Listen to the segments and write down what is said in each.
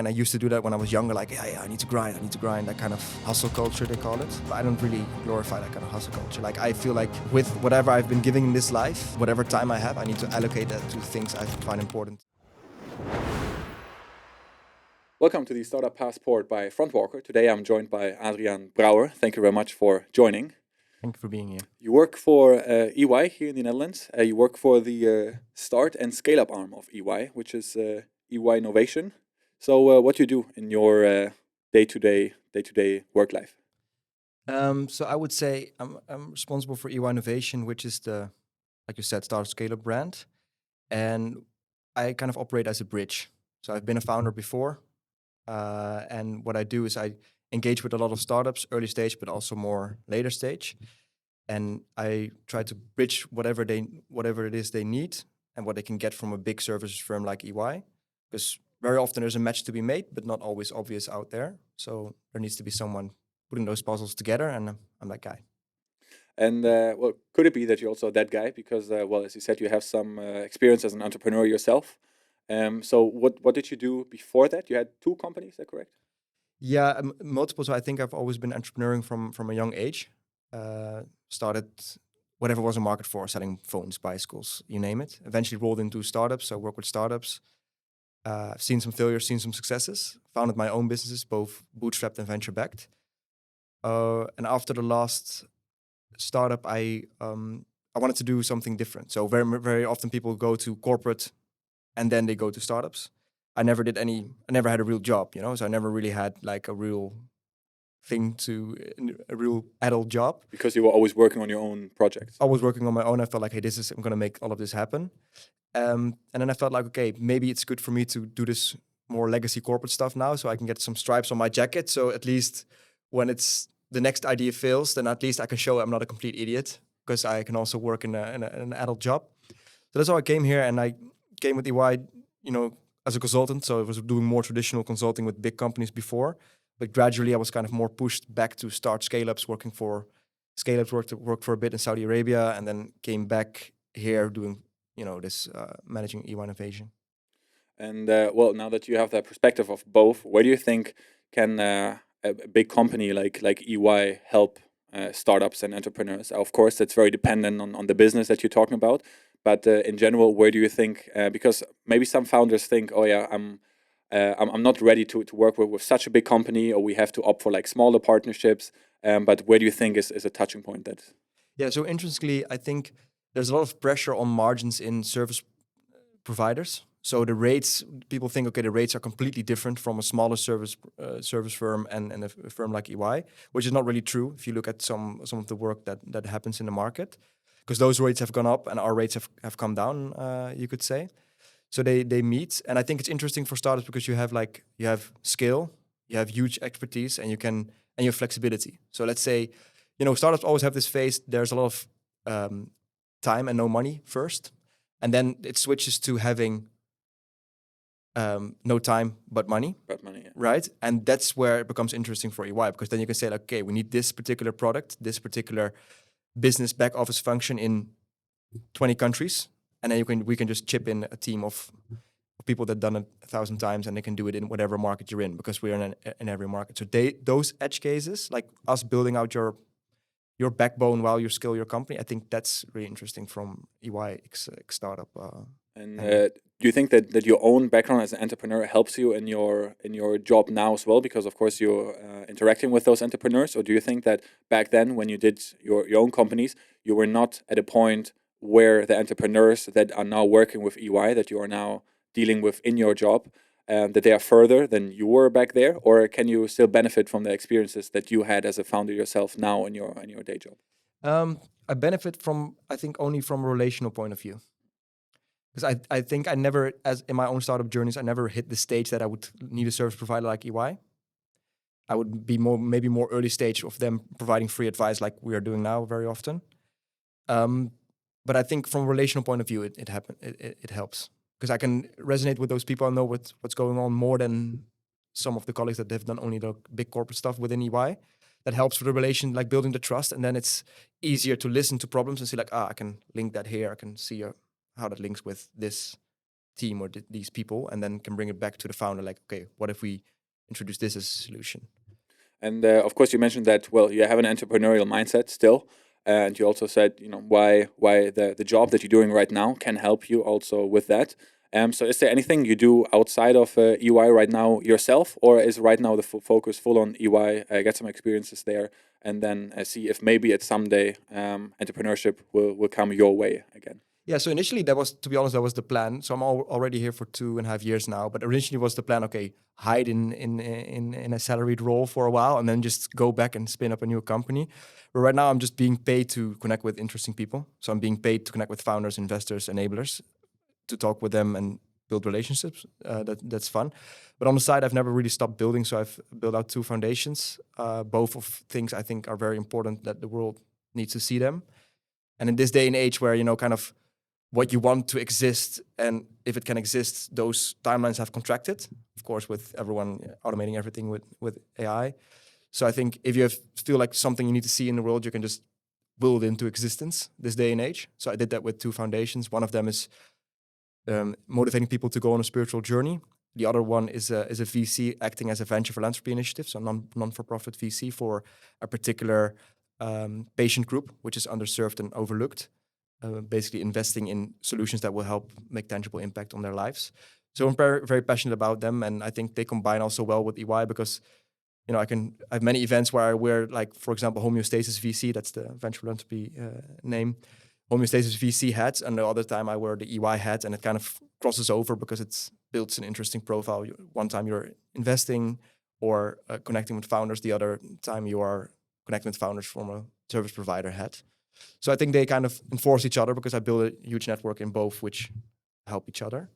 And I used to do that when I was younger, like, I need to grind, that kind of hustle culture, they call it. But I don't really glorify that kind of hustle culture. Like, I feel like with whatever I've been given in this life, whatever time I have, I need to allocate that to things I find important. Welcome to the Startup Passport by Frontwalker. Today I'm joined by Adriaan Brouwer. Thank you very much for joining. Thank you for being here. You work for EY here in the Netherlands. You work for the start and scale up arm of EY, which is EY Innovation. So what do you do in your day-to-day work life? So I would say I'm responsible for EY Innovation, which is the, like you said, startup scale-up brand. And I kind of operate as a bridge. So I've been a founder before. And what I do is I engage with a lot of startups, early stage, but also more later stage. And I try to bridge whatever it is they need and what they can get from a big services firm like EY. Because very often there's a match to be made, but not always obvious out there. So there needs to be someone putting those puzzles together, and I'm that guy. And well, could it be that you're also that guy? Because well, as you said, you have some experience as an entrepreneur yourself. So what did you do before that? You had two companies, is that correct? Yeah, multiple. So I think I've always been entrepreneuring from a young age. Started whatever was a market for, selling phones, bicycles, you name it. Eventually rolled into startups. So I work with startups. I've seen some failures, seen some successes. Founded my own businesses, both bootstrapped and venture backed. And after the last startup, I wanted to do something different. So very often people go to corporate, and then they go to startups. I never had a real job, so I never really had like a real a real adult job. Because you were always working on your own projects. I was working on my own. I felt like, hey, I'm going to make all of this happen. And then I felt like, okay, maybe it's good for me to do this more legacy corporate stuff now, so I can get some stripes on my jacket. So at least when the next idea fails, then at least I can show I'm not a complete idiot, because I can also work in an adult job. So that's how I came here, and I came with EY, as a consultant. So I was doing more traditional consulting with big companies before, but gradually I was kind of more pushed back to start scale-ups, working for scale-ups, worked for a bit in Saudi Arabia, and then came back here doing, this managing EY Innovation. And well, now that you have that perspective of both, where do you think can a big company like EY help startups and entrepreneurs? Of course, that's very dependent on the business that you're talking about. But in general, where do you think? Because maybe some founders think, oh yeah, I'm not ready to work with such a big company, or we have to opt for like smaller partnerships. But where do you think is a touching point that? Yeah. So interestingly, I think there's a lot of pressure on margins in service providers. So the rates, people think, okay, the rates are completely different from a smaller service firm and a firm like EY, which is not really true if you look at some of the work that happens in the market, because those rates have gone up and our rates have come down, you could say. So they meet, and I think it's interesting for startups because you have scale, you have huge expertise, and you have flexibility. So let's say, startups always have this phase. There's a lot of time and no money first, and then it switches to having no time but money. But money, yeah. Right? And that's where it becomes interesting for EY, because then you can say, like, okay, we need this particular product, this particular business back office function in 20 countries. And then we can just chip in a team of people that done it 1,000 times, and they can do it in whatever market you're in, because we're in every market. So those edge cases, like us building out your backbone while you scale your company, I think that's really interesting from EY startup. Do you think that your own background as an entrepreneur helps you in your job now as well? Because of course you're interacting with those entrepreneurs. Or do you think that back then, when you did your own companies, you were not at a point where the entrepreneurs that are now working with EY, that you are now dealing with in your job, that they are further than you were back there? Or can you still benefit from the experiences that you had as a founder yourself now in your day job? I benefit from, I think, only from a relational point of view. Because I think I never, as in my own startup journeys, I never hit the stage that I would need a service provider like EY. I would be maybe more early stage of them providing free advice like we are doing now very often. But I think from a relational point of view, it helps, because I can resonate with those people. I know what's going on more than some of the colleagues that have done only the big corporate stuff within EY. That helps for the relation, like building the trust, and then it's easier to listen to problems and see, like, I can link that here. I can see how that links with this team or these people, and then can bring it back to the founder. Like, okay, what if we introduce this as a solution? And of course, you mentioned that, well, you have an entrepreneurial mindset still, and you also said, why the job that you're doing right now can help you also with that. So is there anything you do outside of EY right now yourself, or is right now the focus full on EY, get some experiences there, and then see if maybe at someday entrepreneurship will come your way again? Yeah, so initially that was, to be honest, that was the plan. So I'm already here for 2.5 years now, but originally was the plan, okay, hide in a salaried role for a while and then just go back and spin up a new company. But right now I'm just being paid to connect with interesting people. So I'm being paid to connect with founders, investors, enablers, to talk with them and build relationships. That's fun. But on the side, I've never really stopped building. So I've built out 2 foundations, both of things I think are very important that the world needs to see them. And in this day and age where, kind of what you want to exist, and if it can exist, those timelines have contracted, of course, with everyone automating everything with AI. So I think if you feel like something you need to see in the world, you can just build into existence this day and age. So I did that with 2 foundations. One of them is motivating people to go on a spiritual journey. The other one is a VC acting as a venture philanthropy initiative, so non-for-profit VC for a particular patient group, which is underserved and overlooked. Basically investing in solutions that will help make tangible impact on their lives. So I'm very, very passionate about them, and I think they combine also well with EY because, I have many events where I wear, like, for example, Homeostasis VC, that's the venture philanthropy name, Homeostasis VC hats, and the other time I wear the EY hat, and it kind of crosses over because it builds an interesting profile. One time you're investing or connecting with founders, the other time you are connecting with founders from a service provider hat. So I think they kind of enforce each other because I build a huge network in both, which help each other.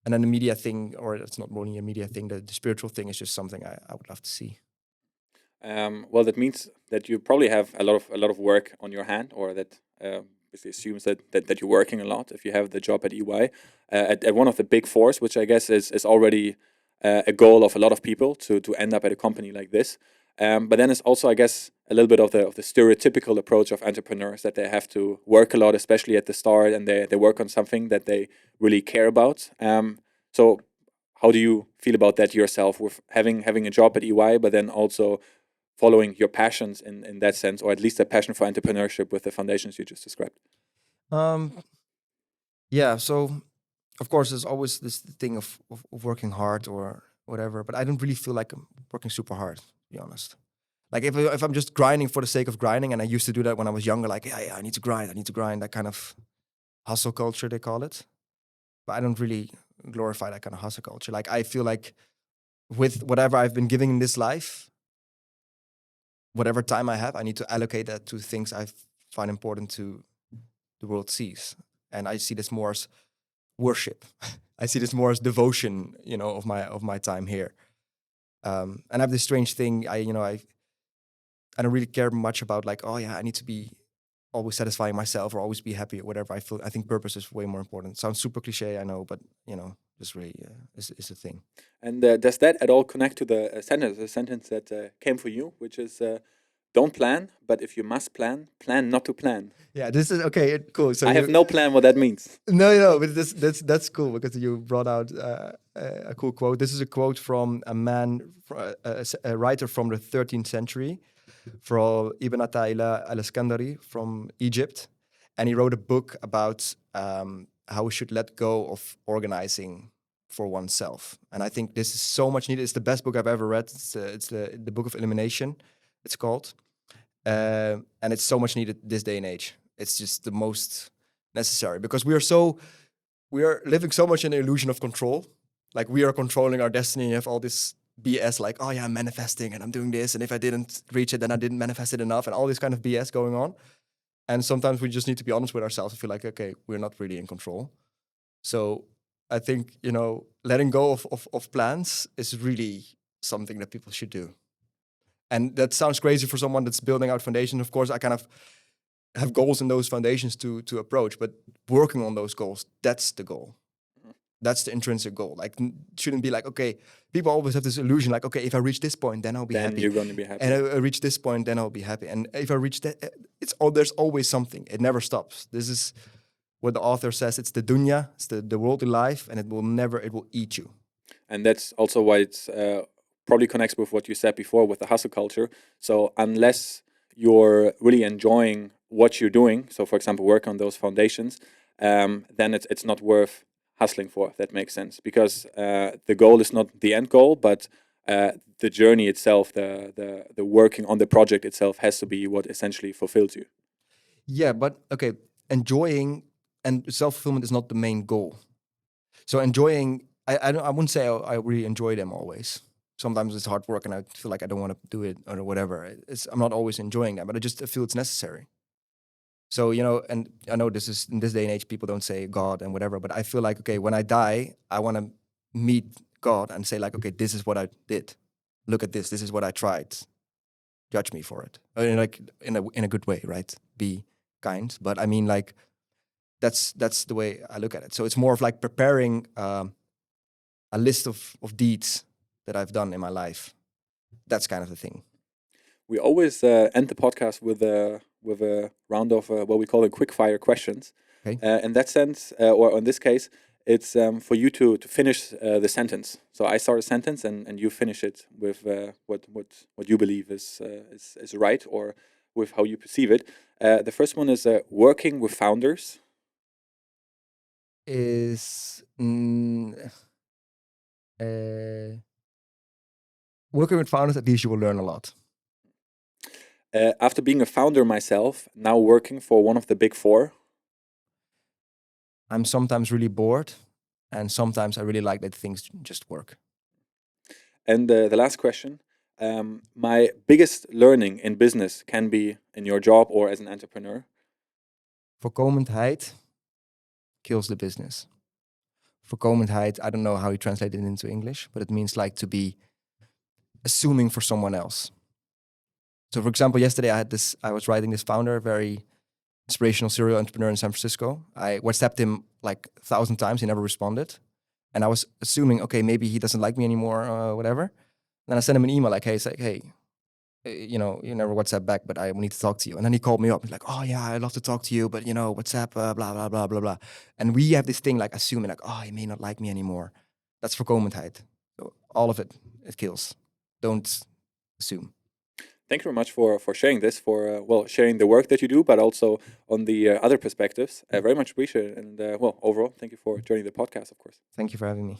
And then the media thing, or it's not only a media thing, the spiritual thing is just something I would love to see. Well, that means that you probably have a lot of work on your hand, or that basically assumes that you're working a lot if you have the job at EY at one of the big fours, which I guess is already a goal of a lot of people to end up at a company like this. But then it's also, I guess, a little bit of the stereotypical approach of entrepreneurs, that they have to work a lot, especially at the start, and they work on something that they really care about. So how do you feel about that yourself, with having a job at EY, but then also following your passions in that sense, or at least a passion for entrepreneurship with the foundations you just described? Yeah, so of course there's always this thing of working hard or whatever, but I don't really feel like I'm working super hard, to be honest. Like if I'm just grinding for the sake of grinding, and I used to do that when I was younger, like, yeah, I need to grind, that kind of hustle culture, they call it. But I don't really glorify that kind of hustle culture. Like, I feel like with whatever I've been giving in this life, whatever time I have, I need to allocate that to things I find important to the world sees. And I see this more as worship. I see this more as devotion, of my time here. And I have this strange thing. I don't really care much about, like, oh yeah, I need to be always satisfying myself or always be happy or whatever. I think purpose is way more important. Sounds super cliche, I know, but this really is a thing. And does that at all connect to the sentence that came for you, which is don't plan, but if you must plan not to plan? Yeah, this is okay. Cool. So I have no plan what that means. No, but that's cool because you brought out a cool quote. This is a quote from a man, a writer from the 13th century, from Ibn Ata'illah al-Iskandari from Egypt, and he wrote a book about how we should let go of organizing for oneself. And I think this is so much needed. It's the best book I've ever read. It's the Book of Elimination, it's called, and it's so much needed this day and age. It's just the most necessary because we are living so much in the illusion of control. Like, we are controlling our destiny. You have all this BS, like, oh yeah, I'm manifesting and I'm doing this, and if I didn't reach it, then I didn't manifest it enough, and all this kind of BS going on. And sometimes we just need to be honest with ourselves and feel like, okay, we're not really in control. So I think, letting go of plans is really something that people should do. And that sounds crazy for someone that's building out foundations. Of course, I kind of have goals in those foundations to approach, but working on those goals, that's the goal. That's the intrinsic goal. Like, shouldn't be like, okay, people always have this illusion, like, okay, if I reach this point, then I'll be happy. Then you're going to be happy. And I reach this point, then I'll be happy. And if I reach that, there's always something. It never stops. This is what the author says, it's the dunya, it's the worldly life, and it will eat you. And that's also why it's probably connects with what you said before with the hustle culture. So unless you're really enjoying what you're doing, so for example, work on those foundations, then it's not worth hustling for. If that makes sense, because the goal is not the end goal, but the journey itself, the working on the project itself has to be what essentially fulfills you. Yeah, but okay, enjoying and self-fulfillment is not the main goal. So enjoying, I wouldn't say I really enjoy them always. Sometimes it's hard work and I feel like I don't want to do it or whatever. I'm not always enjoying that, but I just feel it's necessary. So, and I know this is in this day and age, people don't say God and whatever, but I feel like, okay, when I die, I want to meet God and say like, okay, this is what I did. Look at this. This is what I tried. Judge me for it. Like in a good way, right? Be kind. But I mean, like, that's the way I look at it. So it's more of like preparing a list of deeds that I've done in my life. That's kind of the thing. We always end the podcast with a round of what we call a quick fire questions. Okay. In that sense, or in this case, it's for you to finish the sentence. So I start a sentence and you finish it with what you believe is right, or with how you perceive it. The first one is working with founders. Is working with founders, at least you will learn a lot. After being a founder myself, now working for one of the big four. I'm sometimes really bored, and sometimes I really like that things just work. And the last question, my biggest learning in business can be in your job or as an entrepreneur. Voorkomendheid kills the business. Voorkomendheid, I don't know how you translate it into English, but it means like to be assuming for someone else. So for example, yesterday I was writing this founder, very inspirational serial entrepreneur in San Francisco. I WhatsApped him like 1,000 times, he never responded. And I was assuming, okay, maybe he doesn't like me anymore, whatever. Then I sent him an email like, hey, you never WhatsApp back, but I need to talk to you. And then he called me up. He's like, oh yeah, I'd love to talk to you, but WhatsApp, blah, blah, blah, blah, blah. And we have this thing like assuming like, oh, he may not like me anymore. That's voorkomendheid. So all of it kills. Don't assume. Thank you very much for sharing this, for sharing the work that you do, but also on the other perspectives. Very much appreciated. And overall, thank you for joining the podcast, of course. Thank you for having me.